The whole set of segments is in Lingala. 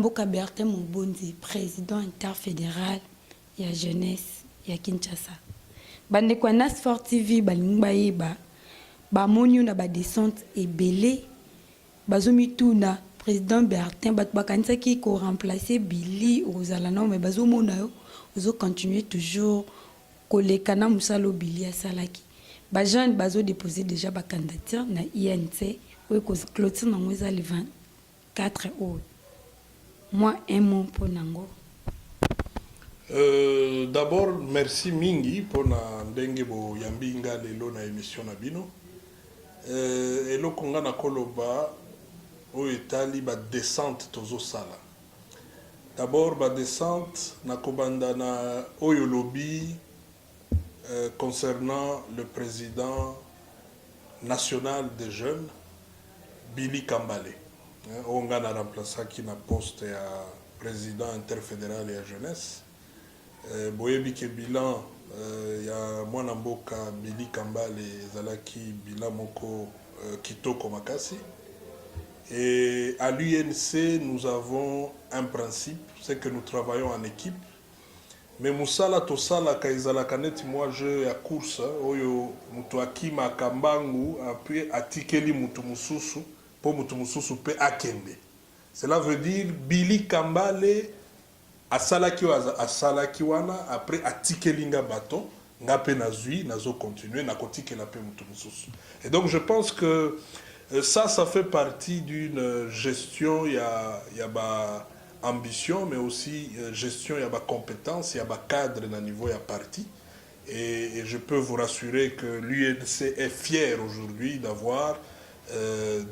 mboka Bertin Mobondi, président interfédéral ya jeunesse ya Kinshasa. Bande kwa na Sport TV balingba yeba ba monyo na ba descente ebele bazomi tuna président Bertin bakanisa ki ko remplacer Billy ozala na mais bazo mona yo ozo continuer toujours koleka na musalo Billy asalaki. Ba jeune bazo déposer déjà ba candidature na INC ou ko clôture na mweza le 24 août. Moi, un mot pour Nango. D'abord, merci Mingi pour na ndenge bo yambinga lelo na émission na bino. Elo konga na koloba o etali ba descente tozo sala. D'abord ba descente na kobanda na oyo lobby concernant le président national des jeunes Billy Kambale. On a remplacé qui na poste à président interfédéral et à jeunesse. Boyebi ke bilan ya mwana mboka Billy Kambale zalaki bilan moko kitoko makasi. Et à l'UNC nous avons un principe, c'est que nous travaillons en équipe. Mais musala tosala kaizala kaneti moi je ya course oyo mutu akima kambangu après atikeli mutu mususu. Cela veut dire Billy Kambale asalaki wana après atikelinga baton ngape nazui nazo continuer na kotikela pe mutu mususu. Et donc je pense que ça fait partie d'une gestion ya ba ambition mais aussi gestion ya ba compétence ya ba cadre na niveau ya parti et je peux vous rassurer que l'UNC est fier aujourd'hui d'avoir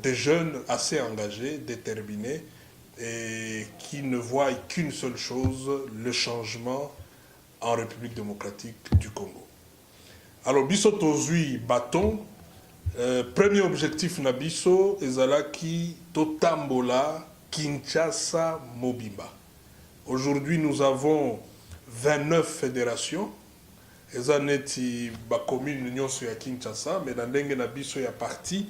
des jeunes assez engagés, déterminés et qui ne voient qu'une seule chose, le changement en République démocratique du Congo. Alors, biso tozui bâton, premier objectif na biso ezalaki totambola Kinshasa Mobimba. Aujourd'hui, nous avons 29 fédérations. Ezaneti ba commune nyonso ya Kinshasa, mais dans ndenge na biso ya parti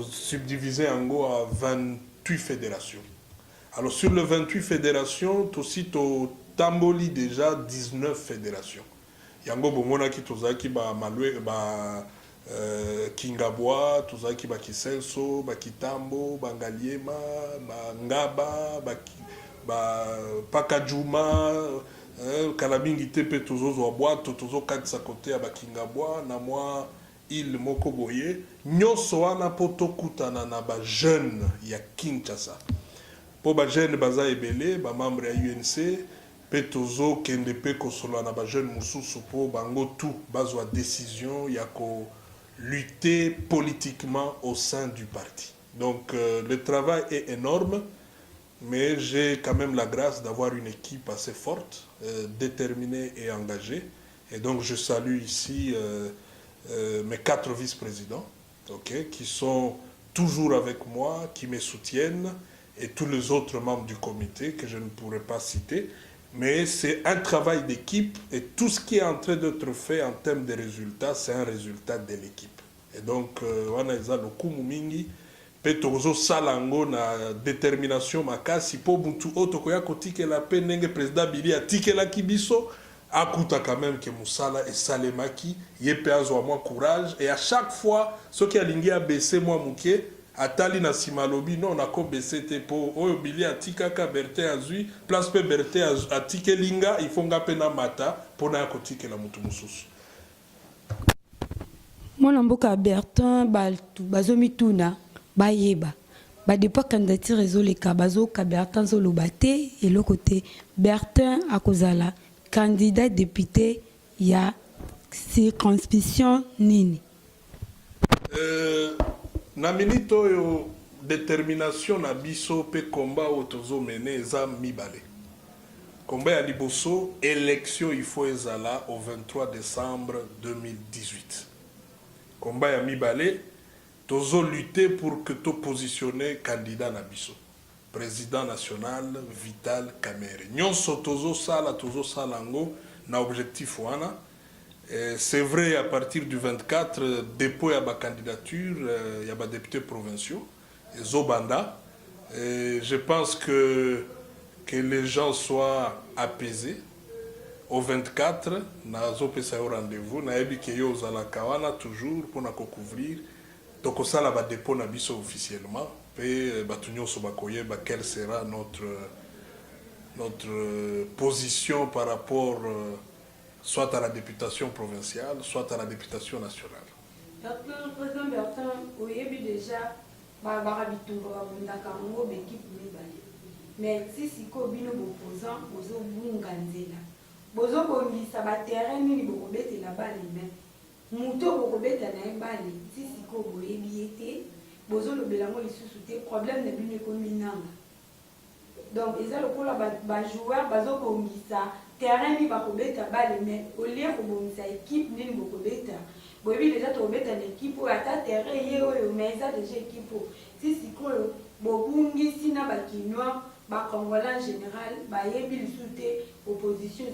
subdivisé en gros à 28 fédérations. Alors sur les 28 fédérations, aussi tamboli déjà 19 fédérations. Yango bomona ki tozaki ba malwe ba Kingabwa, tozaki ba Kisenso, ba Kitambo, ba Ngaliema, ba Ngaba, ba Pakajuma, Kalabingi tepe tozozo abwato tozo katsa kote ya ba Kingabwa na moi il moko boye nyoso wana poto kutana na ba jeune ya Kinshasa po ba jeune baza ebele ba membre ya UNC pe tozo kende pe kosola na ba jeune mususu po bango tout bazwa décision ya ko lutter politiquement au sein du parti. Donc le travail est énorme, mais j'ai quand même la grâce d'avoir une équipe assez forte, déterminée et engagée. Et donc je salue ici mes 4 vice-présidents, okay, qui sont toujours avec moi, qui me soutiennent, et tous les autres membres du comité que je ne pourrais pas citer. Mais c'est un travail d'équipe, et tout ce qui est en train d'être fait en termes de résultats, c'est un résultat de l'équipe. Et donc, wana eza lokumu mingi, pe tozo salango na détermination makasi, po buntu oto koya kotike la pe nenge président Billy atike la kibiso, akuta quand même que Moussala et Salemaki yepe azwa moi courage et à chaque fois ce qui a lingi a baissé moi mouké atali na simalobi non na ko baissé te po oyo Billy atika ka Bertin azui place pe Bertin atike linga il faut ngape na mata pona kotike la mutu mususu. Mwana mboka Bertin baltu bazomi tuna bayeba ba depa candidature ezoleka bazoka Bertin zolobate et le côté Bertin akozala candidat député ya circonscription nini. Na minito yo détermination na biso pe combat otozo mené eza mibale. Combat ya liboso élection il faut ezala au 23 décembre 2018. Combat ya mibale tozo lutter pour que to positionner candidat na biso. Président national Vital Kamerhe. Nyonso tozo sala ngo na objectif wana. C'est vrai à partir du 24 dépôt ya ba candidature ya ba députés provinciaux Zobanda. Je pense que que les gens soient apaisés. Au 24, nazo pesa au rendez-vous, na ebi ke yo ozala kawana toujours pour na couvrir. Donc ça là va dépôt na biso officiellement et batunyo so bakoyeba quelle sera notre position par rapport soit à la députation provinciale, soit à la députation nationale. Président Bertrand, oyebi déjà ba bitumba ba bundaka ngo l'équipe mibale. Mais si siko bino opposant ozo bunga nzela. Bozo bongisa ba terrain nini bokobetela bale mais muto bokobeta na bale si siko boyebi ete bozo lobela ngo lisusu te problème na bino ko minanga. Donc eza lokola ba joueur bazo bongisa terrain ni bakobeta bale mais au lieu ko bongisa équipe nini bokobeta boyebi déjà to beta na équipe o ata terrain ye oyo mais eza déjà équipe si siko bobungisi na bakinois Congolais en général, opposition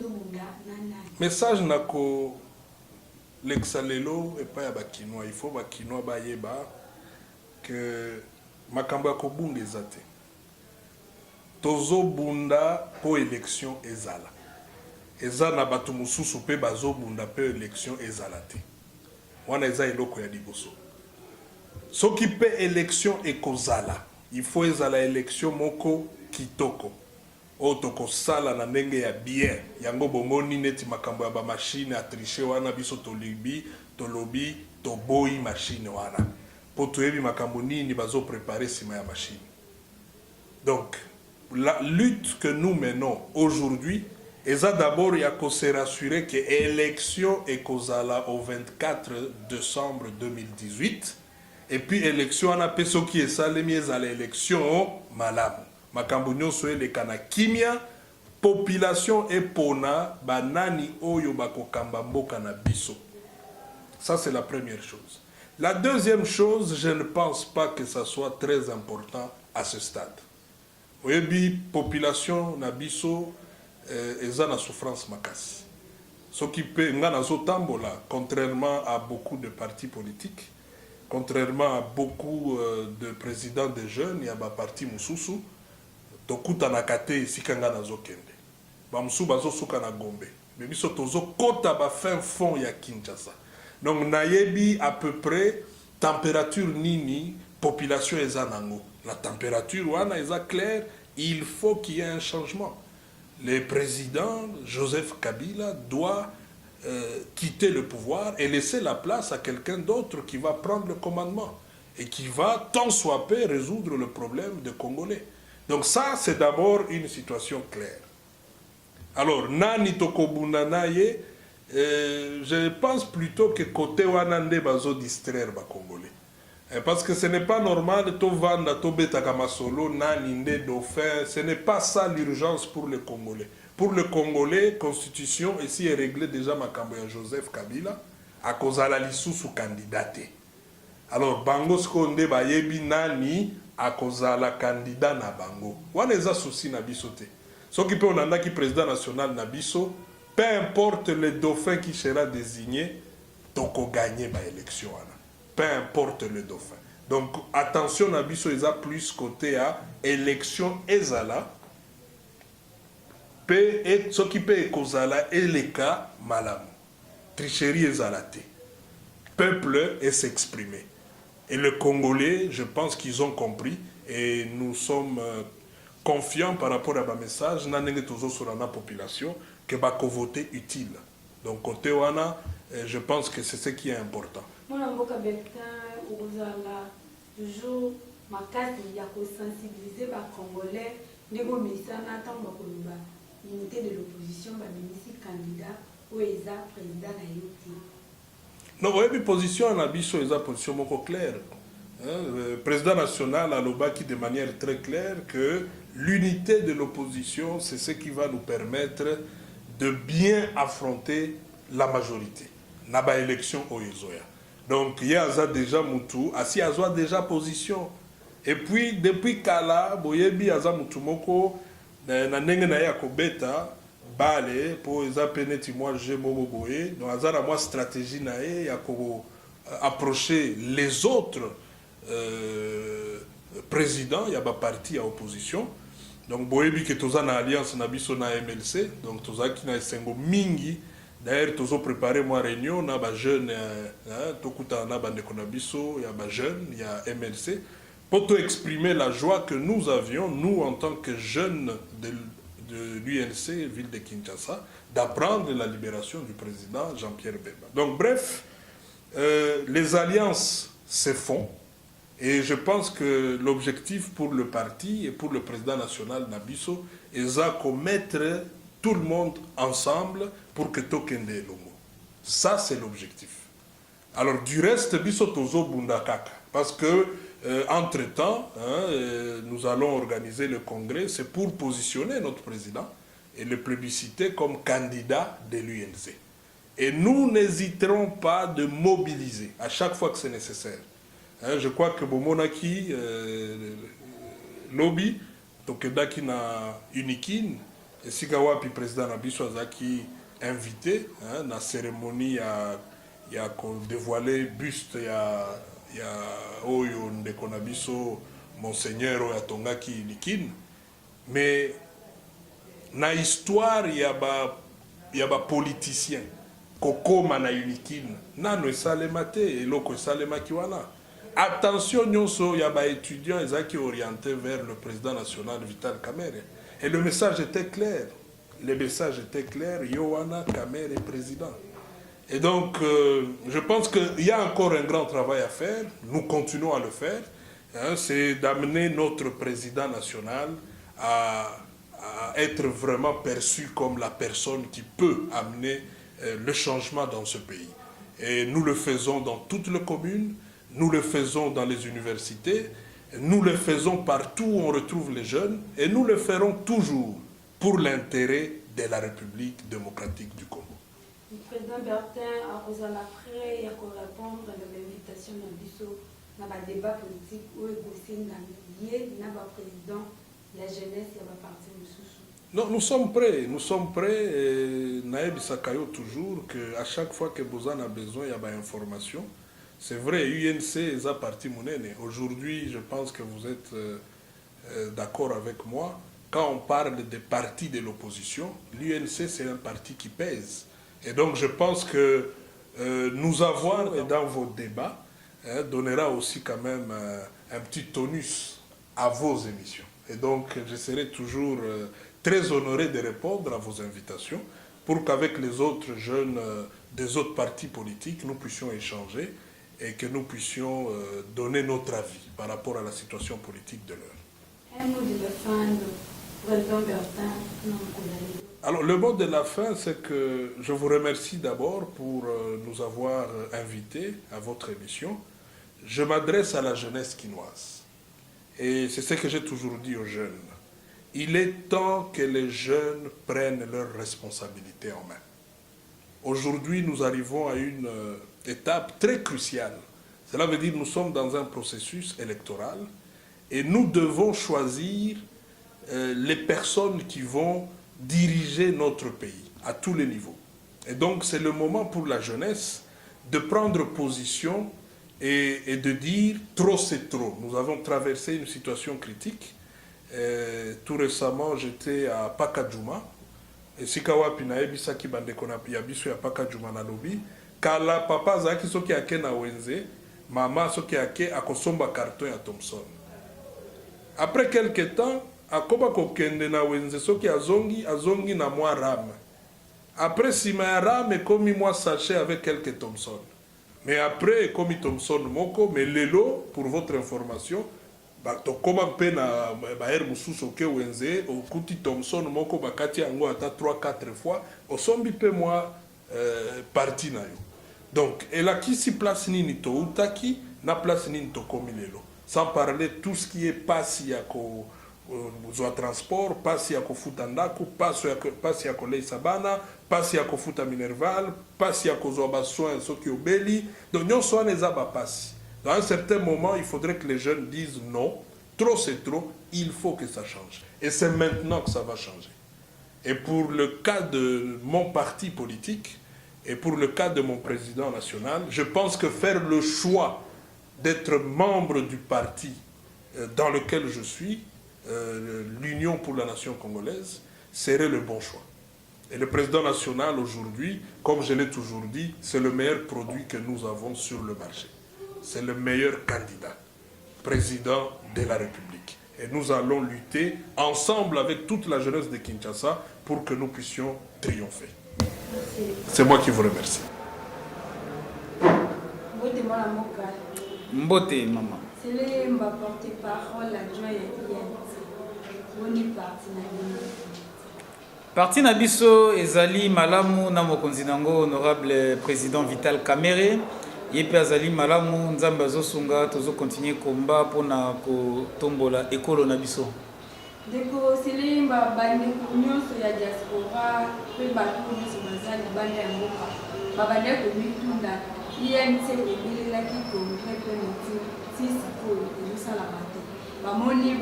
message nako l'exalelo et pas bakinois, il faut bakinois bayeba que makambo kobunga ezate. Tozo bunda po élection ezala. Ezana batu mususu pe bazo bunda pe élection ezalate. Wana eza eloko ya liboso. Soki pe élection ekozala, il faut ezala élection moko kitoko otoko sala na ndenge ya bien yango bomoni neti makambo ya ba machine a tricher wana biso tolobi toboyi machine wana po toyebi makambo nini bazo préparer sima ya machine. Donc la lutte que nous menons aujourd'hui est d'abord ya ko se rassurer que élection ekozala au 24 décembre 2018 et puis élection ana peso qui est salemi ezala élection malamu. Makambo nyonso elekana kimia population epona banani oyo bakokamba mboka na biso. Ça c'est la première chose. La deuxième chose, je ne pense pas que ça soit très important à ce stade. Oyebi population na biso eza na souffrance makasi. Soki pe nga nazo tambola contrairement à beaucoup de partis politiques, contrairement à beaucoup de présidents de jeunes, il y a ba parti mususu tokuta na kate sikanga na zokende ba musu bazo suka na Gombe mais biso tozo kota ba fin fond ya Kinshasa. Donc nayebi à peu près température nini population eza nango. La température wana eza claire, il faut qu'il y ait un changement. Le président Joseph Kabila doit quitter le pouvoir et laisser la place à quelqu'un d'autre qui va prendre le commandement et qui va tant soit peu résoudre le problème des Congolais. Donc ça, c'est d'abord une situation claire. Alors, nani tokobunda naye, je pense plutôt que côté wanande bazo distraire ba Congolais. Parce que ce n'est pas normal to vanda to beta kamasolo nani nde dauphin, ce n'est pas ça l'urgence pour les Congolais. Pour les Congolais, constitution ici est réglée déjà makambo ya Joseph Kabila à cause de la lisusu candidaté. Alors bango skonde ba yebi nani à cause de la candidat na bango. Wana eza souci na biso te. Soki pe onanda ki président national na biso, peu importe le dauphin qui sera désigné, toko gagner ba élection wana. Peu importe le dauphin. Donc attention na biso eza plus côté à élection ezala. Pe et soki pe ekozala eleka malamu. Tricherie ezala te. Peuple est s'exprimer. Et les Congolais, je pense qu'ils ont compris et nous sommes confiants par rapport à ma message, nanenge tozo sur la population, que bako voter utile. Donc côté wana, je pense que c'est ce qui est important. Moi, mboka Bertin, ozala toujours makasi ya ko sensibiliser ba Congolais, ndeko misana tango koloba unité de l'opposition ba ministre candidat ou eza président na yoki. Non, oui, position en abisso est position beaucoup claire. Le président national a l'obaki de manière très claire que l'unité de l'opposition, c'est ce qui va nous permettre de bien affronter la majorité. Naba élection au Yezoya. Donc, il y a déjà Moutou, assis à déjà position. Et puis, depuis Kala, Boyebi Aza Moutoumoko, Nanenge Naya Kobeta, Bale, pour les appeler, moi, j'ai mon boye. Donc, Azara, moi, stratégie nae, ya ko approcher les autres présidents, il y a pas parti à opposition. Donc boyebi que toza na alliance na biso na MLC, donc toza ki na esengo mingi. D'ailleurs tozo préparé moi réunion na ba jeune tokuta na bandeko na biso ya ba jeune ya MLC pour te exprimer la joie que nous avions nous en tant que jeunes de l'UNC ville de Kinshasa d'apprendre la libération du président Jean-Pierre Bemba. Donc bref, les alliances se font. Et je pense que l'objectif pour le parti et pour le président national Nabiso est de mettre tout le monde ensemble pour que Tokende Lomo. Ça, c'est l'objectif. Alors, du reste, Biso Tozo Bundakaka. Parce que, entre-temps, nous allons organiser le congrès. C'est pour positionner notre président et le plébisciter comme candidat de l'UNC. Et nous n'hésiterons pas de mobiliser à chaque fois que c'est nécessaire. Je crois que Bomonaki, lobby, Tokedaki na Unikin, et Sigawapi président Nabiso Azaki invité, na cérémonie il a dévoilé buste il y a Oyo Ndeko Nabiso, Monseigneur Oya Tongaki Unikin, mais na histoire il y a ba politicien, Kokoma na Unikin, nano esalemate, eloko esalemaki wana. Attention, il y a des étudiants qui orientés vers le président national Vital Kamerhe. Et le message était clair. Le message était clair, Yohana Kamerhe est président. Et donc, je pense qu'il y a encore un grand travail à faire. Nous continuons à le faire. C'est d'amener notre président national à être vraiment perçu comme la personne qui peut amener le changement dans ce pays. Et nous le faisons dans toutes les communes. Nous le faisons dans les universités, nous le faisons partout où on retrouve les jeunes, et nous le ferons toujours pour l'intérêt de la République démocratique du Congo. Le président Bertin a prêt à répondre à l'invitation de Bisso dans le débat politique où il y a un président, la jeunesse et la partie de Non, nous sommes prêts, Naëb Sakayo toujours, qu'à chaque fois que Bozan a besoin, il y a des informations. C'est vrai, UNC est un parti monnaie. Aujourd'hui, je pense que vous êtes d'accord avec moi. Quand on parle des partis de l'opposition, l'UNC, c'est un parti qui pèse. Et donc, je pense que nous avoir dans vos débats donnera aussi quand même un petit tonus à vos émissions. Et donc, je serai toujours très honoré de répondre à vos invitations pour qu'avec les autres jeunes des autres partis politiques, nous puissions échanger et que nous puissions donner notre avis par rapport à la situation politique de l'heure. Un mot de la fin, président Bertin. Alors, le mot de la fin, c'est que je vous remercie d'abord pour nous avoir invités à votre émission. Je m'adresse à la jeunesse quinoise. Et c'est ce que j'ai toujours dit aux jeunes. Il est temps que les jeunes prennent leurs responsabilités en main. Aujourd'hui, nous arrivons à une étape très cruciale. Cela veut dire que nous sommes dans un processus électoral et nous devons choisir les personnes qui vont diriger notre pays à tous les niveaux. Et donc, c'est le moment pour la jeunesse de prendre position et de dire trop c'est trop. Nous avons traversé une situation critique. Tout récemment, j'étais à Pakadjouma. Et sikawa pinaebi saki bandeko na yabiso ya Pakadjouma na lobi. Kala papa zaki soki ake na wenze, maman soki ake akosomba carton ya Thomson. Après quelques temps, akoba kokende na wenze soki azongi na mwa rame. Après sima ya rame komi mwa sachet avec quelques Thomson. Mais après komi Thomson moko, mais lelo pour votre information, tokoma mpe na baer mususu oke wenze okuti Thomson moko bakati yango ata 3-4 fois osombi mpe mwa parti na yo. Donc, elakisi place nini to utaki na place nini to komi lelo. Sans parler tout ce qui est pasi ya ko zwa transport, pasi ya kofuta ndako, pasi ya kolei sabana, pasi ya kofuta minerval, pasi ya kozwa ba soin soki obeli. Donc nyonso wana eza ba pasi. Dans un certain moment, il faudrait que les jeunes disent non, trop c'est trop, il faut que ça change. Et c'est maintenant que ça va changer. Et pour le cas de mon parti politique, et pour le cas de mon président national, je pense que faire le choix d'être membre du parti dans lequel je suis l'Union pour la nation congolaise serait le bon choix. Et le président national aujourd'hui, comme je l'ai toujours dit, c'est le meilleur produit que nous avons sur le marché. C'est le meilleur candidat, président de la République. Et nous allons lutter ensemble avec toute la jeunesse de Kinshasa pour que nous puissions triompher. C'est moi qui vous remercie. Mbote, maman. C'est le porte-parole adjoint Parti Nabiso ezali malamu na mokonzi nango honorable président Vital Kamerhe yepe azali malamu nzambe azosunga tozo continuer combat pona ko tombola ekolo na biso. Deko selimba bande nyonso ya diaspora pe bato nyonso bazali bande ya mboka babande ko mitunda INC ebilelaki congres pe moti sisi po elusala bate bamoni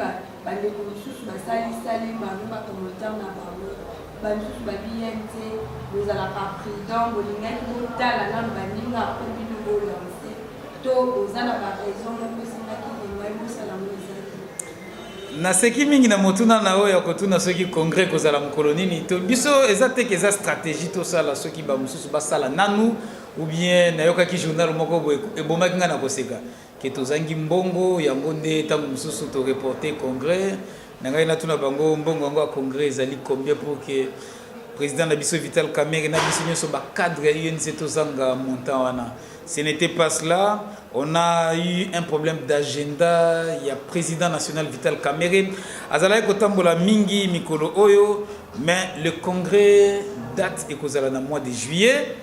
bande ko mosusu basali salimba bato montana na bango bamisusu babiyente bozalaka président bolingaki botala nano baninga po bino bolanse to boza na baraison mopesingaki lingwai bosala mo ezali naseki mingi na motuna na oyo ya kotuna soki congrès kozala mokolo nini to biso eza te eza stratégie tosala soki bamosusu basala nanu ou bien nayokaki journal moko boye ebomaki nga na koseka ke tozangi mbongo yango nde ntango mosusu toreporte congrès na ngai natuna bango mbongo yango ya congrès ezali combien pour que président na biso Vital Kamerhe na biso nyonso bacadre ya UNC tozanga montant wana. Ce n'était pas cela. On a eu un problème d'agenda. Il y a président national Vital Kamerhe azalaki kotambola mingi mikolo oyo, mais le congrès date ekozala na mois de juillet.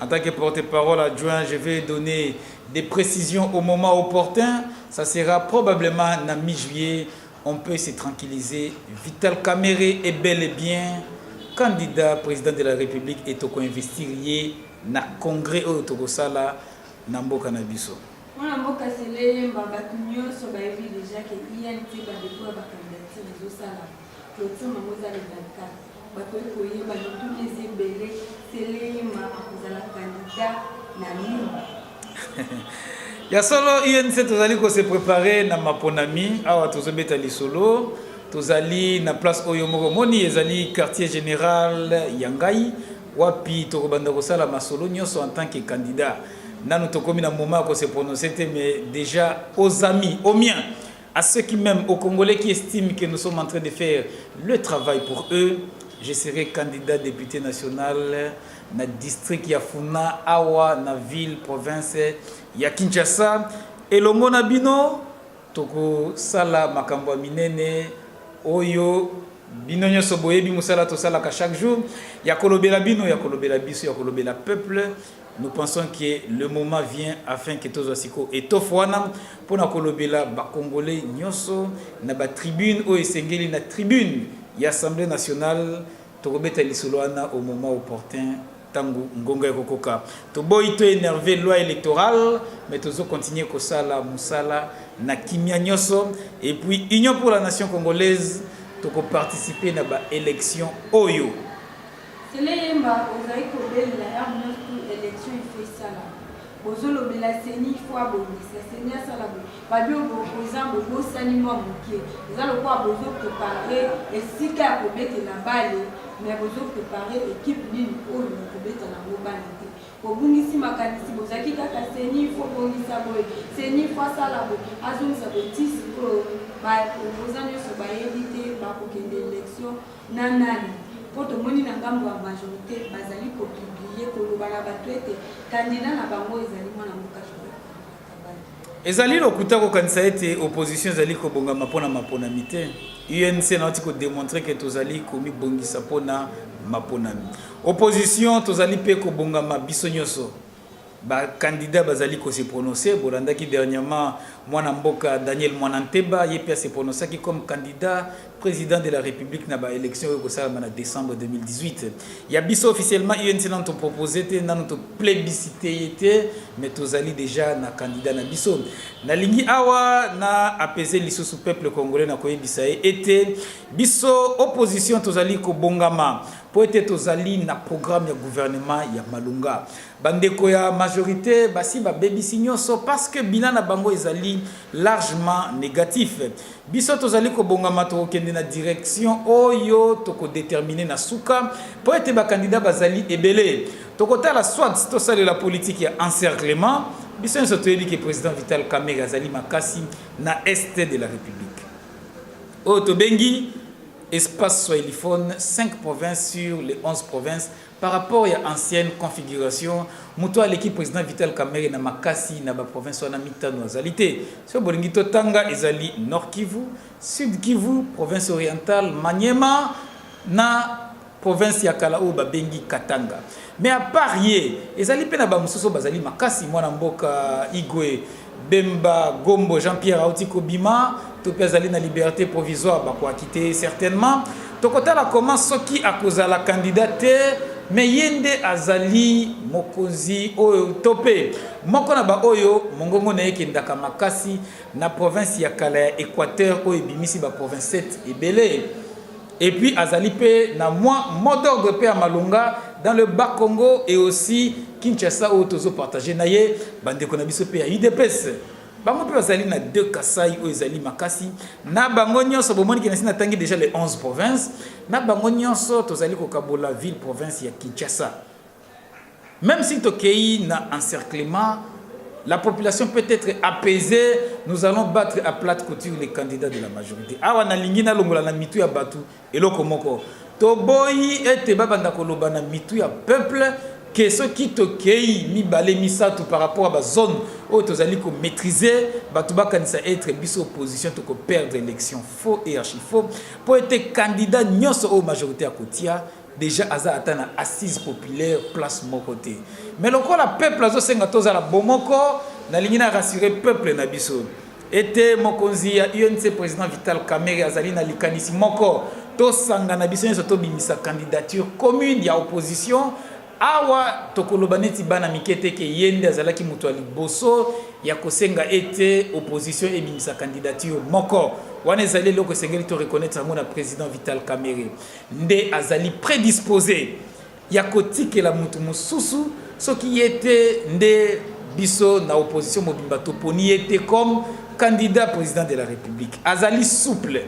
En tant que porte-parole adjoint, je vais donner des précisions au moment opportun. Ça sera probablement na mi-juillet. On peut se tranquilliser. Vital Kamerhe est bel et bien candidat président de la République et toko investir na congrès au Togosala na mboka na biso. Mwana mboka sele mbabatu nyonso bayebi déjà que INT ba déploie ba candidature ezosala. Clôture mamoza le 24. Bato koyeba tous les ebele sele ma akozala candidat na nini. Ya solo INC tozali ko se préparer na maponami awa tozobeta lisolo. Tozali na place oyo moko moni ezali quartier général Yangai wapi tokobanda kosala masolo nyonso en tant que candidat. Nanu tokomi na moment ko se prononcer mais déjà aux amis, aux miens, à ceux qui m'aiment, aux Congolais qui estiment que nous sommes en train de faire le travail pour eux, je serai candidat député national na district ya Funa awa na ville province ya Kinshasa elongo na bino toko sala makambo minene oyo bino nyonso boyebi musala tosala ka chaque jour ya kolobela bino ya kolobela biso ya kolobela peuple. Nous pensons que le moment vient afin que tous osiko et tofwana pour na kolobela ba congolais nyonso na ba tribune o esengeli na tribune ya assemblée nationale tokobeta lisoloana au moment opportun tangu ngonga ekokoka to boy to énervé loi électorale mais tozo continuer ko sala musala na kimia nyonso et puis Union pour la nation congolaise toko participer na ba élection oyo Seleyemba ozali kobela ya mnyoto élection ifesala bozolo bela seni fois bongisa seni asala bo babio bozambo bosani mwa mokie ezalo kwa bozo préparer esika ya kobetela bale mais bozo préparer équipe nini oyo kobetela ngo bale te bobungisi makanisi bozaki kaka seni fo bongisa boye seni fo asala bo azongisa botisi ko ba bozani so ba éviter ba kokende élection nanani poto moni na ngambo ya majorité bazali ko publier ko lobala batwete candidat na bango ezali mwana mboka ezali lokuta ko kanisa ete opposition ezali ko bonga mapona maponami te UNC na oti ko démontrer que tozali ko mi bongisa pona maponami opposition tozali pe ko bonga mabiso nyonso ba candidat bazali ko se prononcer bolandaki dernièrement mwana mboka Daniel Mwananteba yepe se prononcer qui comme candidat président de la République na ba élection au en décembre 2018 ya biso officiellement UNC nan to proposé te nan to plébiscité était mais tozali déjà na candidat na biso na lingi awa na apaiser lisusu peuple congolais na koyebisa était biso opposition tozali ko bongama po ete tozali na programme ya gouvernement ya Malunga bandeko ya majorité basi ba bebisi nyonso parce que bilan na bango ezali largement négatif biso tozali kobongama tokende na direction oyo tokodéterminer na suka po ete bakandidat bazali ebele tokotala soit tosali la politique ya encerclement biso nyonso toyebi ke président Vital Kamerhe azali makasi na est de la République oyo tobengi espace swahiliphone 5 provinces sur les 11 provinces par rapport à l'ancienne configuration, muto l'équipe président Vital Kamerhe na makasi na ba province wana mitano azalité. So bolingi totanga ezali Nord Kivu, Sud Kivu, province orientale Maniema na province ya Kalao babengi Katanga. Mais à part yé, ezali pe na ba mususu bazali makasi mwana mboka Igwe Bemba Gombo Jean-Pierre Autiko Bima to pe azali na liberté provisoire ba ko quitter certainement. Tokotala comment soki akozala candidat mais yende azali mokonzi oyo topé moko na ba oyo mongongo na yeke ndaka makasi na province ya kala ya Équateur oyo bimisi ba province 7 ebele et puis azali pe na mot d'ordre pe à Malunga dans le bas Congo et aussi Kinshasa oyo tozo partager na ye bandeko na biso pe ya UDPS bango pe bazali na deux Kasai oyo ezali makasi na bango nyonso bomoni ke na tangi déjà les 11 provinces na bango nyonso tozali kokabola ville province ya Kinshasa même si tokei na encerclement la population peut être apaisée nous allons battre à plate couture les candidats de la majorité awa na lingi na longola na mitu ya batu eloko moko to boyi ete babanda koloba na mitu ya peuple que ce qui te kei mi balé mi tout par rapport à la zone où tu allais maîtriser batuba kanisa être biso opposition to ko perdre l'élection faux et archi faux pour être candidat nyonso au majorité à Kotia déjà aza atana assise populaire place mokoté mais le la peuple azo senga toza la bomoko na lingina rassurer peuple na biso était mokonzi ya UNC président Vital Kamerhe azali na likanisi moko to sanga na biso nyonso to bimisa candidature commune ya opposition awa tokoloba neti bana mikete ke yende azalaki mutu ali boso ya kosenga ete opposition ebimisa candidature moko wana ezali loko sengeli to reconnaître yango na président Vital Kamerhe nde azali prédisposé ya kotikela mutu mosusu soki ete nde biso na opposition mobimba toponi ete comme candidat président de la République azali souple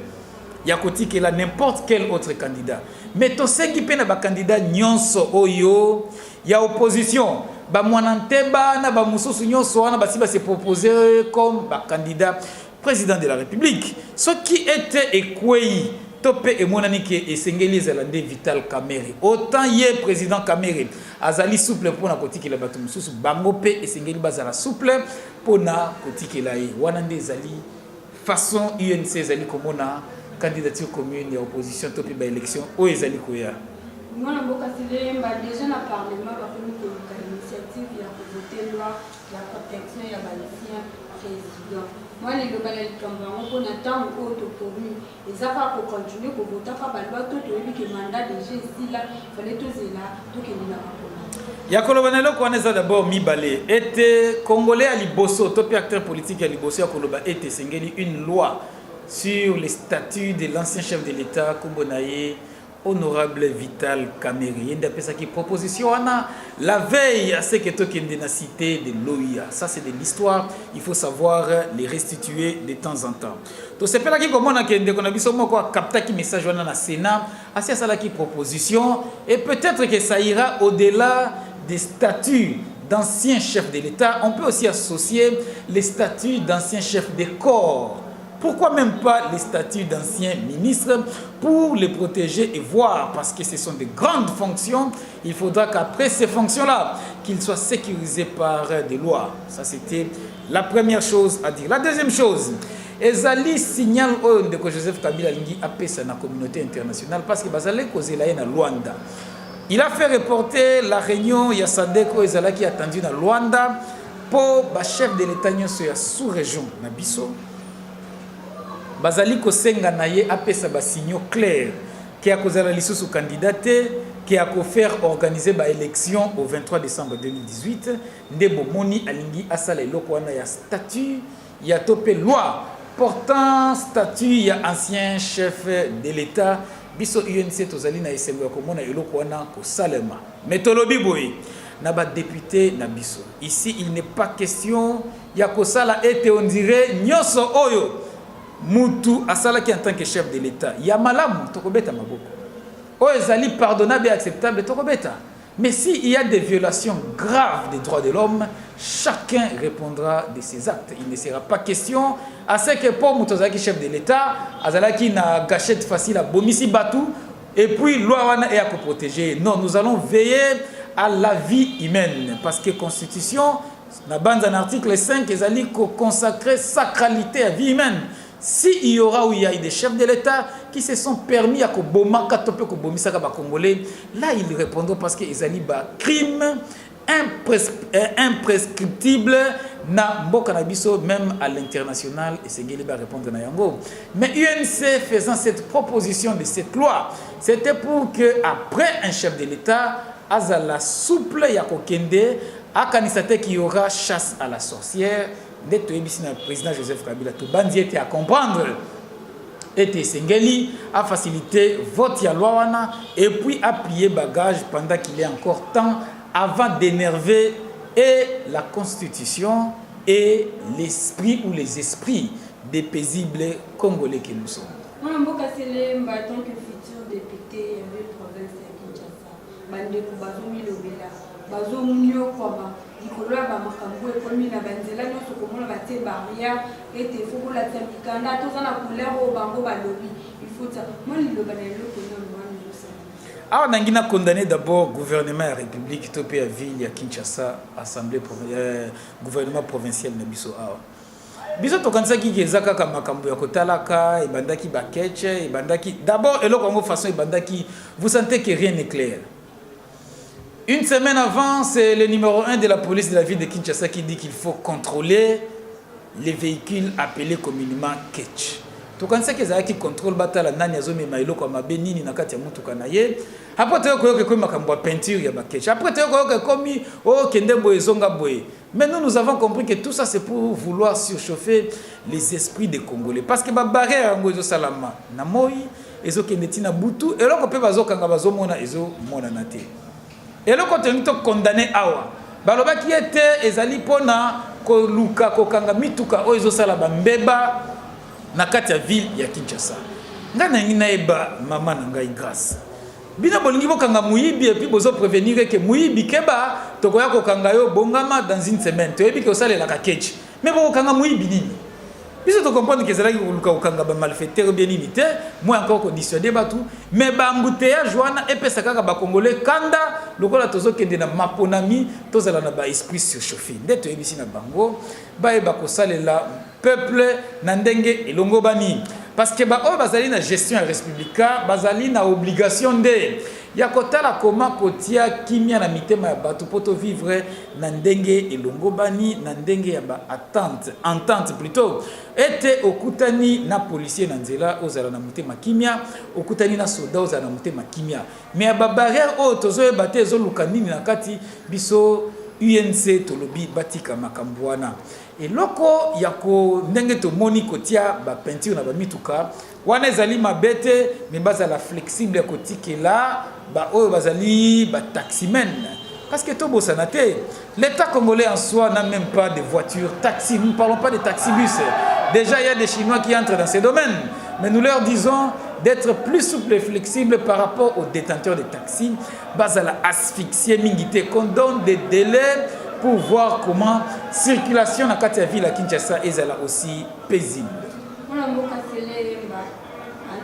ya kotikela n'importe quel autre candidat mais to sengi pe na ba candidat nyonso oyo ya opposition ba mwananteba na ba mususu nyonso wana basi ba se proposer comme ba candidat président de la République ce qui était ekwei topé et monani ke esengeli zalande Vital Kamerhe autant yé président Kamerhe azali souple pour na kotikela batu mususu bango pe esengeli bazala souple pour na kotikela ye wana nde ezali façon UNC ezali komona candidature commune et opposition topi ba élection o ezali koya mwana mboka silemba déjà na parlement ba komi ko initiative ya voter loi ya protection ya l'ancien président mwana le bala likambo ngo na temps o to commune ezaka ko continuer ko voter pa ba loi to yebi ke mandat déjà ici là fallait to zela to ke na bakona ya koloba na loko wana eza d'abord mibale ete congolais à liboso topi acteur politique à liboso ya koloba ete sengeli une loi sur les statuts de l'ancien chef de l'État Kumbonaye, honorable Vital Kamerhe. Il y a qui proposition la veille à ce que tu as cité de l'OIA. Ça c'est de l'histoire, il faut savoir les restituer de temps en temps. Donc c'est pas là qui comment on a capté qui message dans le Sénat, assez ça là qui proposition et peut-être que ça ira au-delà des statuts d'anciens chefs de l'État. On peut aussi associer les statuts d'anciens chefs de corps. Pourquoi même pas les statuts d'anciens ministres pour les protéger et voir, parce que ce sont de grandes fonctions, il faudra qu'après ces fonctions-là, qu'ils soient sécurisés par des lois. Ça, c'était la première chose à dire. La deuxième chose, Ezali signal de que Joseph Kabila Lingi a payé la communauté internationale parce que Bazale causé la haine à Luanda. Il a fait reporter la réunion Yasadeko Ezala qui a attendu dans Luanda pour le chef de l'État sous-région Nabiso. Bazali kosenga na ye apesa ba signaux clairs qui a causé la liste sous candidaté qui a faire organiser ba élection au 23 décembre 2018 ndebo moni alingi asala eloko wana ya statut ya topé loi portant statut ya ancien chef de l'État biso UNC tozali na esengo ko mona eloko wana ko salema metolobi boy na ba député na biso ici il n'est pas question ya ko sala ete on dirait nyoso oyo mutu asalaki en tant que chef de l'État ya malamu tokobeta maboko oyo ezali pardonnable et acceptable tokobeta. Mais s'il y a des violations graves des droits de l'homme, chacun répondra de ses actes. Il ne sera pas question à ce que pour Moutozaki, chef de l'État, Azalaki na gâchette facile à Bomisi Batou, et puis loi est à protéger. Non, nous allons veiller à la vie humaine. Parce que la Constitution, dans un article 5, ils ont consacré sacralité à la vie humaine. S'il y aura ou il y a des chefs de l'État qui se sont permis à Koboma, Congolais, là ils répondront parce qu'ils ont des crimes imprescriptibles na mboka na biso même à l'international et c'est Guéliba répondre na yango. Mais UNC faisant cette proposition de cette loi, c'était pour que après un chef de l'État, azala souple ya kokende akanisate qu'il y aura chasse à la sorcière. Le président Joseph Kabila tout bandi était à comprendre était Sengeli à faciliter vote ya loi wana et puis appuyer bagage pendant qu'il est encore temps avant d'énerver et la constitution et l'esprit ou les esprits des paisibles congolais que nous sommes. Moi mboka selemba en tant que futur député de province de Kinshasa bande ko bazumi lobela bazo munyo kwaba ikoloa ba makambo ekomi na banzela nyonso komona batie barrière ete foko la tsamikanda tozana couleur o bango balobi il faut ça moi liloba na eloko na mwana yosa. Alors nangina condamné d'abord gouvernement ya république topé ya ville ya Kinshasa assemblée gouvernement provincial na biso awa biso tokanisaki kezaka kaka makambo ya kotalaka ebandaki bakeche ebandaki d'abord eloko yango façon ebandaki vous sentez que rien n'est clair. Une semaine avant, c'est le numéro 1 de la police de la ville de Kinshasa qui dit qu'il faut contrôler les véhicules appelés communément ketch. Donc quand c'est qu'ils contrôlent batala nani azome mailo kwa mabenini na kati ya mutuka na ye. Après tu vois que makambo peinture ya ba ketch. Après tu vois que comme oh kende boye zonga boye. Mais nous avons compris que tout ça c'est pour vouloir surchauffer les esprits des Congolais parce que ba barrière ngo zo salama na moi ezo kende tina butu et loko pe bazo kanga bazo mona ezo mona na te. Et le contenu condamné awa baloba qui était ezali pona ko luka ko kanga mituka oyo sala bambeba na kati ya ville ya Kinshasa ngana ngina eba mama na ngai grâce bina bolingi bokanga muyibi et puis bozo prévenir que muyibi keba tokoya ko kanga yo bongama dans une semaine to yebi ke osale la kakechi mais bo kanga muyibi nini biso to comprendre que ezalaki koluka kokanga ba malfaiteur bien unité moi encore conditionné batu mais ba embouteillage wana epesa kaka ba congolais kanda lokola tozokende na maponami tozala na ba esprit surchauffé ndeto yebisi na bango ba eba kosalela peuple na ndenge elongo bani parce que ba o bazali na gestion ya républicain bazali na obligation de ya kotala koma kotia kimia na mitema ya batu poto vivre na ndenge elongo bani na ndenge ya ba entente plutôt ete okutani na policier na nzela ozala na mutema kimia okutani na soda ozala na mutema kimia mais ya ba barrière o tozo bate ezo lukanini na kati biso UNC tolobi batika makambo wana eloko ya ko ndenge to moni kotia ba peinture na ba mituka wana ezali mabete mais bazala flexible ya kotikela ba oyo bazali ba taximen parce que tobo sanate l'état congolais en soi n'a même pas de voitures taxi, nous ne parlons pas de taxibus. Déjà il y a des Chinois qui entrent dans ces domaines mais nous leur disons d'être plus souple et flexible par rapport aux détenteurs de taxis bazala asphyxier mingité qu'on donne des délais pour voir comment circulation na kati ya ville à Kinshasa ezala aussi paisible. En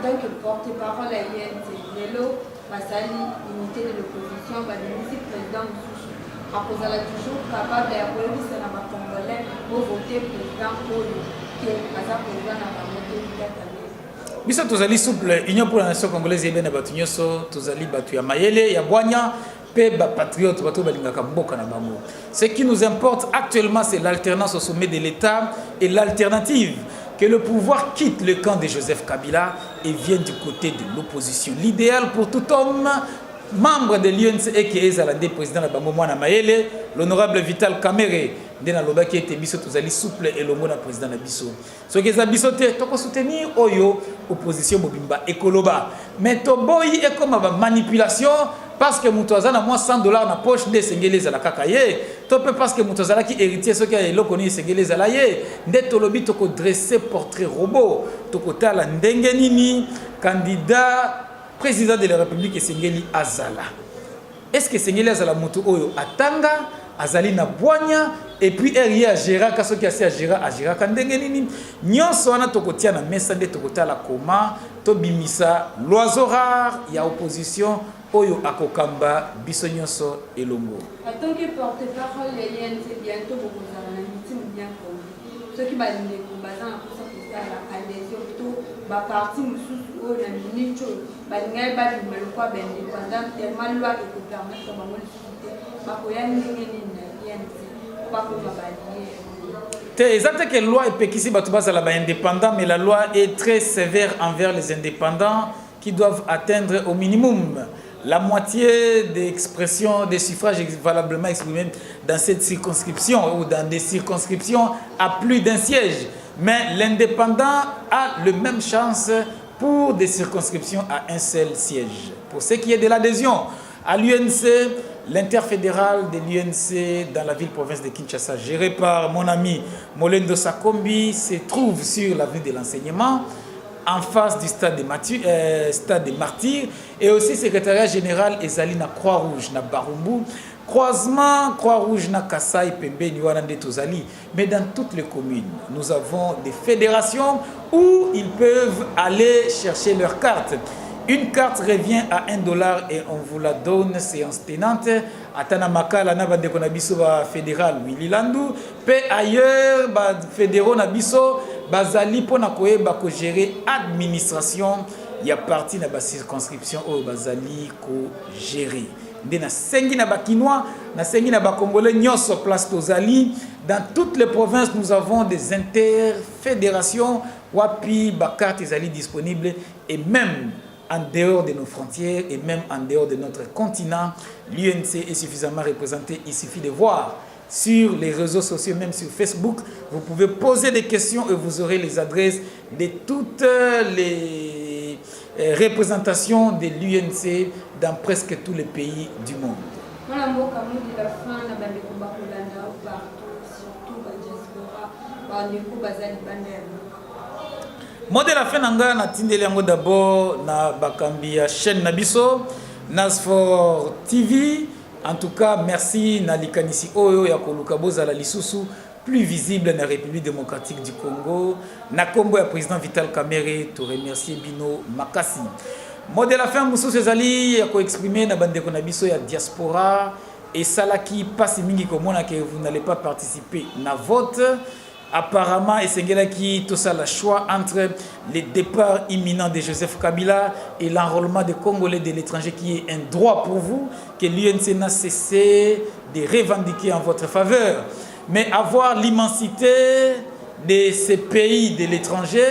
tant que porte-parole à INT, Lelo Basali, unité de l'opposition, le président Moussouchou, après toujours capable de na ba Congolais pour voter président Oyo, qui est président na ba moto biso tozali souple union pour la nation congolaise et na batu nyoso tozali batu ya mayele ya bwanya pe ba patriote bato balingaka mboka na bango. Ce qui nous importe actuellement c'est l'alternance au sommet de l'État et l'alternative que le pouvoir quitte le camp de Joseph Kabila et vienne du côté de l'opposition. L'idéal pour tout homme membre de l'UNC et qui est le président de Bango Mwana Mayele, l'honorable Vital Kamere, dena loba qui était biso tozali souple et le mona président na biso. Ce qui est bisoté to ko soutenir oyo opposition mobimba ekoloba. Mais to boyi et comme ba manipulation parce que Moutouaza na moi $100 na poche de Sengelez à la kakaye, topé parce que Moutouaza qui héritier ce qui a l'okoni Sengelez à la ye, de tolobi toko dresser portrait robot, toko tala ndenge nini candidat président de la République et Sengeli Azala. Est-ce que Sengeli Azala Moutou Oyo Atanga, Azali na Boigna, et puis Eri à Gérard, kaso qui a à Gérard Kandenge nini, nyon soana toko tia na mesa de toko tala koma, to bimisa, l'oiseau rare, il y a opposition, Oyo Akokamba, biso nyonso elongo. En tant que porte-parole, c'est bientôt beaucoup de meeting bien compris. Ceux qui m'ont dit que bazan pour ça pour ça la adhésion plutôt ba parti mususu o na ministre ba ngai ba di malukwa ben indépendant tellement loi qui peut permettre ba mo discuter ba ko ya ndenge ni na INC ba ko ba c'est exact que la loi est péquisi batubasa la ba indépendant, mais la loi est très sévère envers les indépendants qui doivent atteindre au minimum la moitié des expressions, des suffrages valablement exprimés dans cette circonscription ou dans des circonscriptions à plus d'un siège. Mais l'indépendant a la même chance pour des circonscriptions à un seul siège. Pour ce qui est de l'adhésion à l'UNC, l'interfédéral de l'UNC dans la ville-province de Kinshasa, géré par mon ami Molendo Sakombi, se trouve sur l'avenue de l'enseignement, en face du stade des Martyrs, et aussi secrétariat général Ezali na Croix-Rouge, na Barumbu, croisement Croix-Rouge na Kassai, Pembe, Niwarande, Tozali. Mais dans toutes les communes, nous avons des fédérations où ils peuvent aller chercher leur carte. Une carte revient à $1 et on vous la donne séance tenante. Atanamaka, la naba de Konabiso fédéral, Willilandu. Pe ailleurs, fédéraux Nabiso, Bazali pour ko gérer administration. Il y a parti de la circonscription où Bazali ko gérer. Na sengi na bakinois, na sengi na bakongolais, nyos place Tozali. Dans toutes les provinces, nous avons des interfédérations. Wapi, bakarte Tozali disponibles et même en dehors de nos frontières et même en dehors de notre continent, l'UNC est suffisamment représenté. Il suffit de voir sur les réseaux sociaux, même sur Facebook, vous pouvez poser des questions et vous aurez les adresses de toutes les représentations de l'UNC dans presque tous les pays du monde. Moi de la fin nanga na tindeli yango d'abord na bakambi ya chaîne Nabiso Nasfor TV. En tout cas, merci na likanisi oyo ya koluka bozala lisusu plus visible na République démocratique du Congo. Na kombo ya président Vital Kamerhe to remercier bino makasi. Moi de la fin mususu ezali ya ko exprimer na bandeko na biso ya diaspora et salaki pasi mingi komona que vous n'allez pas participer na vote. Apparemment, qui tout ça le choix entre le départ imminent de Joseph Kabila et l'enrôlement des Congolais de l'étranger qui est un droit pour vous, que l'UNC n'a cessé de revendiquer en votre faveur. Mais avoir l'immensité de ces pays de l'étranger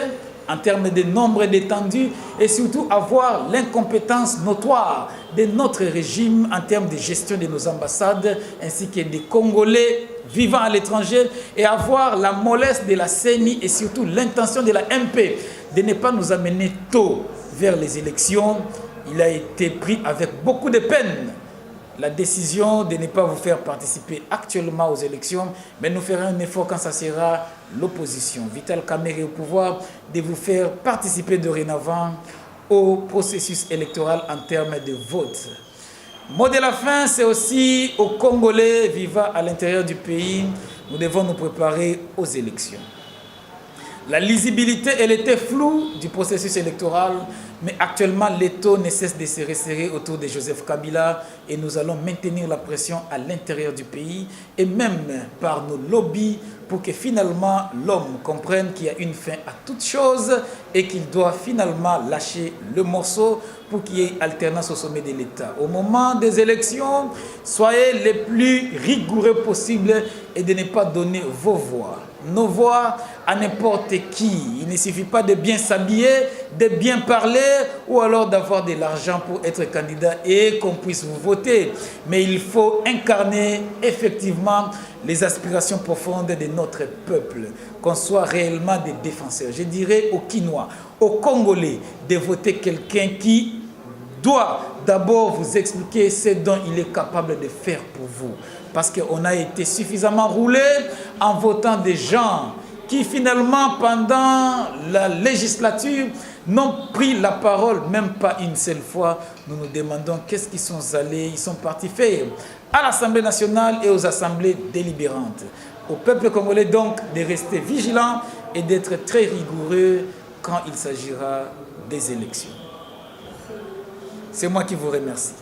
en termes de nombre d'étendues et surtout avoir l'incompétence notoire de notre régime en termes de gestion de nos ambassades ainsi que des Congolais vivant à l'étranger et avoir la mollesse de la CENI et surtout l'intention de la MP de ne pas nous amener tôt vers les élections. Il a été pris avec beaucoup de peine la décision de ne pas vous faire participer actuellement aux élections, mais nous ferons un effort quand ça sera l'opposition. Vital Kamerhe au pouvoir de vous faire participer dorénavant au processus électoral en termes de vote. Mot de la fin, c'est aussi aux Congolais vivant à l'intérieur du pays, nous devons nous préparer aux élections. La lisibilité, elle était floue du processus électoral, mais actuellement, l'étau ne cesse de se resserrer autour de Joseph Kabila et nous allons maintenir la pression à l'intérieur du pays et même par nos lobbies pour que finalement l'homme comprenne qu'il y a une fin à toute chose et qu'il doit finalement lâcher le morceau pour qu'il y ait alternance au sommet de l'État. Au moment des élections, soyez les plus rigoureux possibles et de ne pas donner vos voix. Nos voix à n'importe qui. Il ne suffit pas de bien s'habiller, de bien parler ou alors d'avoir de l'argent pour être candidat et qu'on puisse vous voter. Mais il faut incarner effectivement les aspirations profondes de notre peuple, qu'on soit réellement des défenseurs. Je dirais aux Quinois, aux Congolais, de voter quelqu'un qui doit d'abord vous expliquer ce dont il est capable de faire pour vous. Parce qu'on a été suffisamment roulé en votant des gens qui finalement, pendant la législature, n'ont pris la parole, même pas une seule fois. Nous nous demandons qu'est-ce qu'ils sont allés, ils sont partis faire à l'Assemblée nationale et aux assemblées délibérantes. Au peuple congolais donc de rester vigilant et d'être très rigoureux quand il s'agira des élections. C'est moi qui vous remercie.